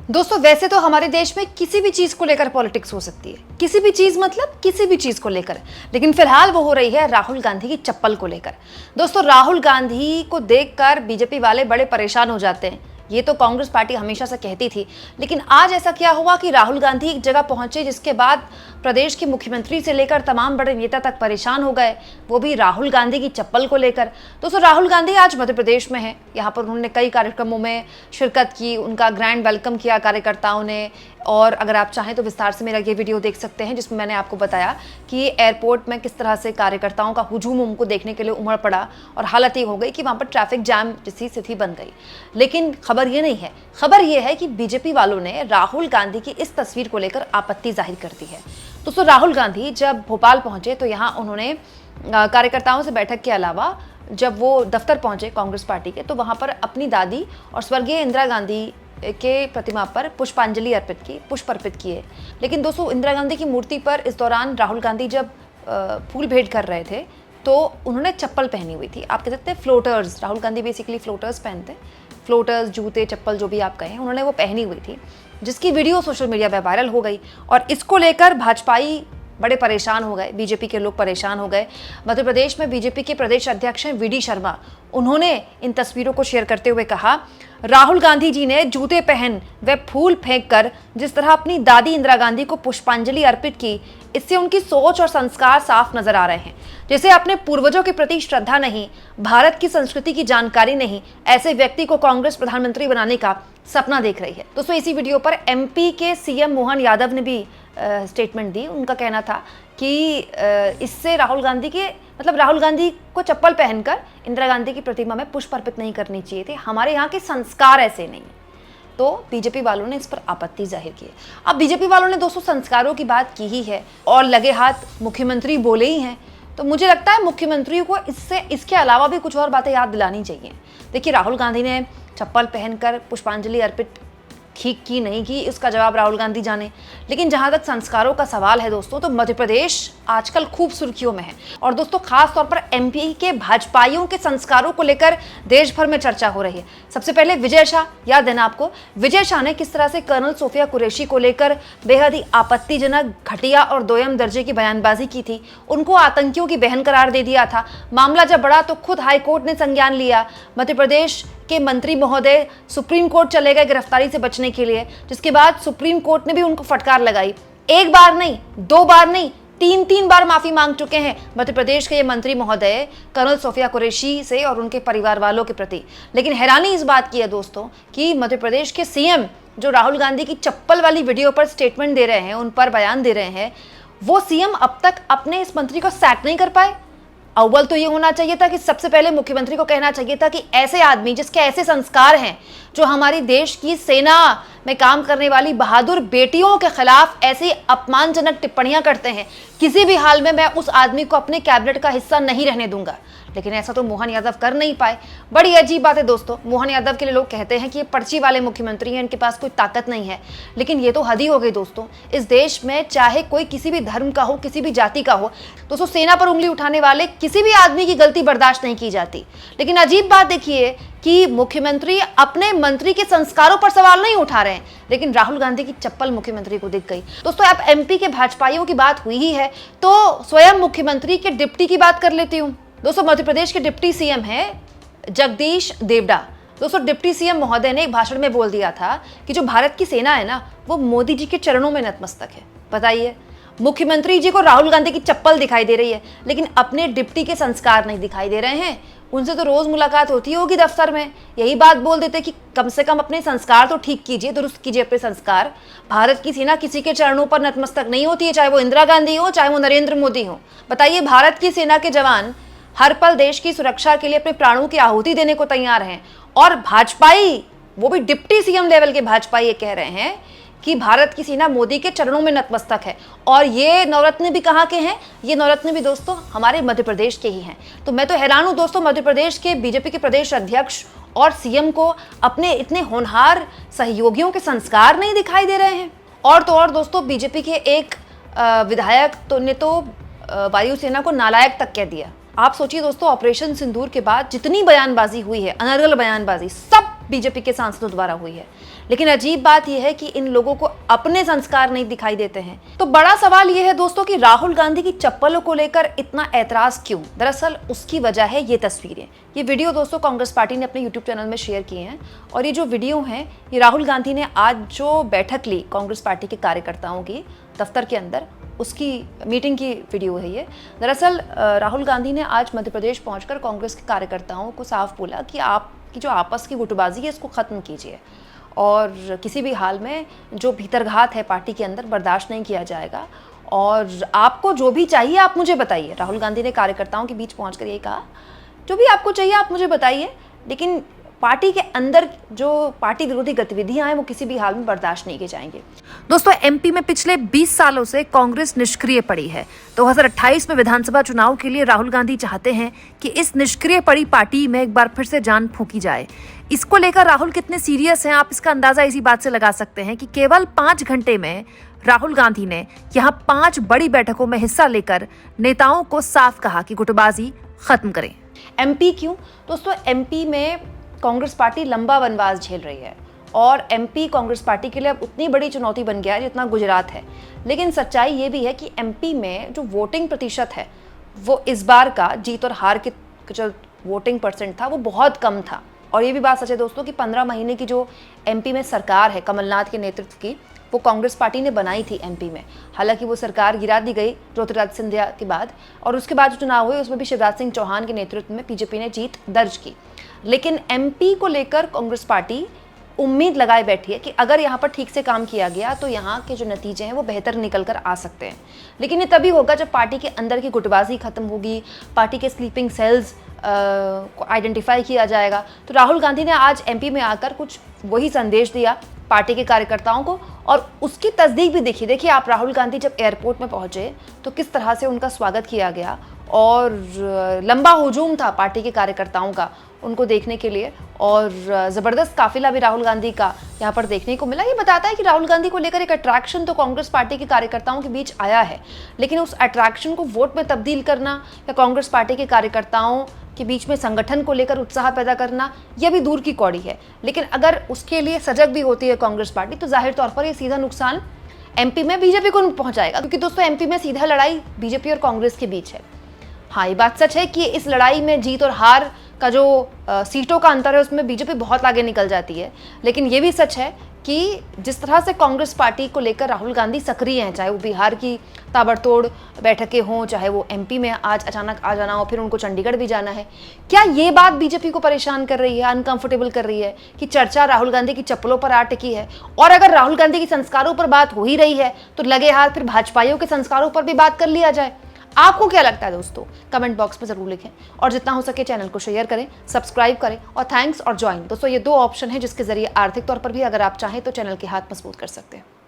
दोस्तों वैसे तो हमारे देश में किसी भी चीज को लेकर पॉलिटिक्स हो सकती है, किसी भी चीज मतलब किसी भी चीज को लेकर, लेकिन फिलहाल वो हो रही है राहुल गांधी की चप्पल को लेकर। दोस्तों राहुल गांधी को देखकर बीजेपी वाले बड़े परेशान हो जाते हैं, ये तो कांग्रेस पार्टी हमेशा से कहती थी, लेकिन आज ऐसा क्या हुआ कि राहुल गांधी एक जगह पहुंचे जिसके बाद प्रदेश के मुख्यमंत्री से लेकर तमाम बड़े नेता तक परेशान हो गए, वो भी राहुल गांधी की चप्पल को लेकर। दोस्तों राहुल गांधी आज मध्य प्रदेश में है, यहाँ पर उन्होंने कई कार्यक्रमों में शिरकत की, उनका ग्रैंड वेलकम किया कार्यकर्ताओं ने। और अगर आप चाहें तो विस्तार से मेरा ये वीडियो देख सकते हैं जिसमें मैंने आपको बताया कि एयरपोर्ट में किस तरह से कार्यकर्ताओं का हुजूम उनको देखने के लिए उमड़ पड़ा और हालत ये हो गई कि वहाँ पर ट्रैफिक जाम जैसी स्थिति बन गई। लेकिन खबर ये नहीं है, खबर ये है कि बीजेपी वालों ने राहुल गांधी की इस तस्वीर को लेकर आपत्ति जाहिर कर दी है। दोस्तों राहुल गांधी जब भोपाल पहुंचे तो यहाँ उन्होंने कार्यकर्ताओं से बैठक के अलावा जब वो दफ्तर पहुंचे कांग्रेस पार्टी के, तो वहाँ पर अपनी दादी और स्वर्गीय इंदिरा गांधी के प्रतिमा पर पुष्प अर्पित किए। लेकिन दोस्तों इंदिरा गांधी की मूर्ति पर इस दौरान राहुल गांधी जब फूल भेंट कर रहे थे तो उन्होंने चप्पल पहनी हुई थी, आप कह सकते हैं floaters. Rahul Gandhi basically floaters पहनते, फ्लोटर्स जूते चप्पल जो भी आप कहें, उन्होंने वो पहनी हुई थी, जिसकी वीडियो सोशल मीडिया पर वायरल हो गई। और इसको लेकर भाजपाई बड़े परेशान हो गए, बीजेपी के लोग परेशान हो गए। मध्य प्रदेश में बीजेपी के प्रदेश अध्यक्ष हैं वीडी शर्मा, उन्होंने इन तस्वीरों को शेयर करते हुए कहा, राहुल गांधी जी ने जूते पहन व फूल फेंक कर जिस तरह अपनी दादी इंदिरा गांधी को पुष्पांजलि अर्पित की, इससे उनकी सोच और संस्कार साफ नजर आ रहे हैं। जैसे अपने पूर्वजों के प्रति श्रद्धा नहीं, भारत की संस्कृति की जानकारी नहीं, ऐसे व्यक्ति को कांग्रेस प्रधानमंत्री बनाने का सपना देख रही है। दोस्तों इसी वीडियो पर एमपी के सीएम मोहन यादव ने भी स्टेटमेंट दी। उनका कहना था कि इससे राहुल गांधी को चप्पल पहनकर इंदिरा गांधी की प्रतिमा में पुष्प अर्पित नहीं करनी चाहिए थे, हमारे यहाँ के संस्कार ऐसे नहीं। तो बीजेपी वालों ने इस पर आपत्ति जाहिर की है। अब बीजेपी वालों ने दोस्तों संस्कारों की बात की ही है और लगे हाथ मुख्यमंत्री बोले ही हैं, तो मुझे लगता है मुख्यमंत्री को इसके अलावा भी कुछ और बातें याद दिलानी चाहिए। देखिए राहुल गांधी ने चप्पल पहनकर पुष्पांजलि अर्पित की नहीं की, इसका जवाब राहुल गांधी जाने। लेकिन जहां तक संस्कारों का सवाल है दोस्तों, तो मध्य प्रदेश आजकल खूब सुर्खियों में है और दोस्तों खास तौर पर एमपी के भाजपाइयों के संस्कारों को लेकर देश भर में चर्चा हो रही है। सबसे पहले विजय शाह, याद है ना आपको, विजय शाह ने किस तरह से कर्नल सोफिया कुरैशी को लेकर बेहद ही आपत्तिजनक, घटिया और दोयम दर्जे की बयानबाजी की थी, उनको आतंकियों की बहन करार दे दिया था। मामला जब बढ़ा तो खुद हाईकोर्ट ने संज्ञान लिया, मध्य प्रदेश के मंत्री महोदय सुप्रीम कोर्ट चले गए गिरफ्तारी से बचने के लिए, जिसके बाद सुप्रीम कोर्ट ने भी उनको फटकार लगाई। एक बार नहीं, दो बार नहीं, तीन बार माफी मांग चुके हैं मध्य प्रदेश के ये मंत्री महोदय कर्नल सोफिया कुरैशी से और उनके परिवार वालों के प्रति। लेकिन हैरानी इस बात की है दोस्तों कि मध्य प्रदेश के सीएम जो राहुल गांधी की चप्पल वाली वीडियो पर स्टेटमेंट दे रहे हैं, उन पर बयान दे रहे हैं, वो सीएम अब तक अपने इस मंत्री को सैक नहीं कर पाए। अव्वल तो ये होना चाहिए था कि सबसे पहले मुख्यमंत्री को कहना चाहिए था कि ऐसे आदमी जिसके ऐसे संस्कार हैं, जो हमारी देश की सेना में काम करने वाली बहादुर बेटियों के खिलाफ ऐसी अपमानजनक टिप्पणियां करते हैं, किसी भी हाल में मैं उस आदमी को अपने कैबिनेट का हिस्सा नहीं रहने दूंगा। लेकिन ऐसा तो मोहन यादव कर नहीं पाए। बड़ी अजीब बात है दोस्तों। मोहन यादव के लिए लोग कहते हैं कि ये पर्ची वाले मुख्यमंत्री हैं, इनके पास कोई ताकत नहीं है, लेकिन ये तो हद ही हो गई दोस्तों। इस देश में चाहे कोई किसी भी धर्म का हो, किसी भी जाति का हो, दोस्तों सेना पर उंगली उठाने वाले किसी भी आदमी की गलती बर्दाश्त नहीं की जाती। लेकिन अजीब बात देखिए कि मुख्यमंत्री अपने मंत्री के संस्कारों पर सवाल नहीं उठा रहे हैं, लेकिन राहुल गांधी की चप्पल मुख्यमंत्री को दिख गई। दोस्तों अब एमपी के भाजपाइयों की बात हुई ही है तो स्वयं मुख्यमंत्री के डिप्टी की बात कर लेती हूँ। दोस्तों मध्य प्रदेश के डिप्टी सीएम है जगदीश देवड़ा। दोस्तों डिप्टी सीएम महोदय ने एक भाषण में बोल दिया था कि जो भारत की सेना है ना, वो मोदी जी के चरणों में नतमस्तक है। बताइए, मुख्यमंत्री जी को राहुल गांधी की चप्पल दिखाई दे रही है, लेकिन अपने डिप्टी के संस्कार नहीं दिखाई दे रहे हैं। उनसे तो रोज मुलाकात होती होगी दफ्तर में, यही बात बोल देते कि कम से कम अपने संस्कार तो ठीक कीजिए, दुरुस्त कीजिए अपने संस्कार। भारत की सेना किसी के चरणों पर नतमस्तक नहीं होती है, चाहे वो इंदिरा गांधी हो, चाहे वो नरेंद्र मोदी हो। बताइए, भारत की सेना के जवान हर पल देश की सुरक्षा के लिए अपने प्राणों की आहुति देने को तैयार हैं, और भाजपाई, वो भी डिप्टी सीएम लेवल के भाजपाई, ये कह रहे हैं कि भारत की सेना मोदी के चरणों में नतमस्तक है। और ये नवरत्न भी कहाँ के हैं? ये नवरत्न भी दोस्तों हमारे मध्य प्रदेश के ही हैं। तो मैं तो हैरान हूँ दोस्तों, मध्य प्रदेश के बीजेपी के प्रदेश अध्यक्ष और सीएम को अपने इतने होनहार सहयोगियों के संस्कार नहीं दिखाई दे रहे हैं। और तो और दोस्तों, बीजेपी के एक विधायक ने तो वायुसेना को नालायक तक कह दिया। आप सोचिए दोस्तों, ऑपरेशन सिंदूर के बाद जितनी बयानबाजी हुई है, अनर्गल बयानबाजी, सब बीजेपी के सांसदों द्वारा हुई है। लेकिन अजीब बात यह है कि इन लोगों को अपने संस्कार नहीं दिखाई देते हैं। तो बड़ा सवाल यह है दोस्तों कि राहुल गांधी की चप्पलों को लेकर इतना ऐतराज क्यों? दरअसल उसकी वजह है ये तस्वीरें। ये वीडियो दोस्तों कांग्रेस पार्टी ने अपने यूट्यूब चैनल में शेयर किए हैं और ये जो वीडियो हैं ये राहुल गांधी ने आज जो बैठक ली कांग्रेस पार्टी के कार्यकर्ताओं की दफ्तर के अंदर, उसकी मीटिंग की वीडियो है ये। दरअसल राहुल गांधी ने आज मध्य प्रदेश पहुंचकर कांग्रेस के कार्यकर्ताओं को साफ बोला कि आपकी जो आपस की गुटबाजी है इसको ख़त्म कीजिए और किसी भी हाल में जो भीतरघात है पार्टी के अंदर बर्दाश्त नहीं किया जाएगा और आपको जो भी चाहिए आप मुझे बताइए। राहुल गांधी ने कार्यकर्ताओं के बीच पहुंचकर ये कहा, जो भी आपको चाहिए आप मुझे बताइए, लेकिन पार्टी के अंदर जो पार्टी विरोधी गतिविधियां हैं वो किसी भी हाल में बर्दाश्त नहीं की जाएंगी। दोस्तों, एमपी में पिछले 20 सालों से कांग्रेस निष्क्रिय पड़ी है। 2028 में विधानसभा चुनाव के लिए राहुल गांधी चाहते हैं कि इस निष्क्रिय पड़ी पार्टी में एक बार फिर से जान फूंकी जाए। इसको लेकर राहुल कितने सीरियस हैं आप इसका अंदाजा इसी बात से लगा सकते हैं कि केवल 5 घंटे में राहुल गांधी ने यहाँ 5 बड़ी बैठकों में हिस्सा लेकर नेताओं को साफ कहा कि गुटबाजी खत्म करें। एमपी क्यों? दोस्तों, एमपी में कांग्रेस पार्टी लंबा वनवास झेल रही है और एमपी कांग्रेस पार्टी के लिए अब उतनी बड़ी चुनौती बन गया है जितना गुजरात है। लेकिन सच्चाई ये भी है कि एमपी में जो वोटिंग प्रतिशत है वो इस बार का जीत और हार के जो वोटिंग परसेंट था वो बहुत कम था। और ये भी बात सच है दोस्तों कि 15 महीने की जो एमपी में सरकार है कमलनाथ के नेतृत्व की, वो कांग्रेस पार्टी ने बनाई थी एमपी में। हालांकि वो सरकार गिरा दी गई ज्योतिरादित्य सिंधिया के बाद और उसके बाद जो चुनाव हुए उसमें भी शिवराज सिंह चौहान के नेतृत्व में बीजेपी ने जीत दर्ज की। लेकिन एमपी को लेकर कांग्रेस पार्टी उम्मीद लगाए बैठी है कि अगर यहाँ पर ठीक से काम किया गया तो यहाँ के जो नतीजे हैं वो बेहतर निकल कर आ सकते हैं। लेकिन ये तभी होगा जब पार्टी के अंदर की गुटबाजी खत्म होगी, पार्टी के स्लीपिंग सेल्स को आइडेंटिफाई किया जाएगा। तो राहुल गांधी ने आज एमपी में आकर कुछ वही संदेश दिया पार्टी के कार्यकर्ताओं को और उसकी तस्दीक भी देखी। देखिए आप, राहुल गांधी जब एयरपोर्ट में पहुंचे तो किस तरह से उनका स्वागत किया गया और लंबा हुजूम था पार्टी के कार्यकर्ताओं का उनको देखने के लिए और ज़बरदस्त काफिला भी राहुल गांधी का यहाँ पर देखने को मिला। ये बताता है कि राहुल गांधी को लेकर एक अट्रैक्शन तो कांग्रेस पार्टी के कार्यकर्ताओं के बीच आया है, लेकिन उस अट्रैक्शन को वोट में तब्दील करना या कांग्रेस पार्टी के कार्यकर्ताओं के बीच में संगठन को लेकर उत्साह पैदा करना, यह भी दूर की कौड़ी है। लेकिन अगर उसके लिए सजग भी होती है कांग्रेस पार्टी तो जाहिर तौर पर यह सीधा नुकसान एमपी में बीजेपी को पहुंचाएगा, क्योंकि दोस्तों एमपी में सीधा लड़ाई बीजेपी और कांग्रेस के बीच है। हाँ, ये बात सच है कि इस लड़ाई में जीत और हार का जो सीटों का अंतर है उसमें बीजेपी बहुत आगे निकल जाती है। लेकिन ये भी सच है कि जिस तरह से कांग्रेस पार्टी को लेकर राहुल गांधी सक्रिय हैं, चाहे वो बिहार की ताबड़तोड़ बैठकें हों, चाहे वो एमपी में आज अचानक आ जाना हो, फिर उनको चंडीगढ़ भी जाना है, क्या ये बात बीजेपी को परेशान कर रही है, अनकंफर्टेबल कर रही है कि चर्चा राहुल गांधी की चप्पलों पर आ टिकी है? और अगर राहुल गांधी के संस्कारों पर बात हो ही रही है तो लगे हाथ फिर भाजपाइयों के संस्कारों पर भी बात कर लिया जाए। आपको क्या लगता है दोस्तों? कमेंट बॉक्स में जरूर लिखें और जितना हो सके चैनल को शेयर करें, सब्सक्राइब करें और थैंक्स और ज्वाइन। दोस्तों, ये 2 ऑप्शन है जिसके जरिए आर्थिक तौर पर भी अगर आप चाहें तो चैनल के हाथ मजबूत कर सकते हैं।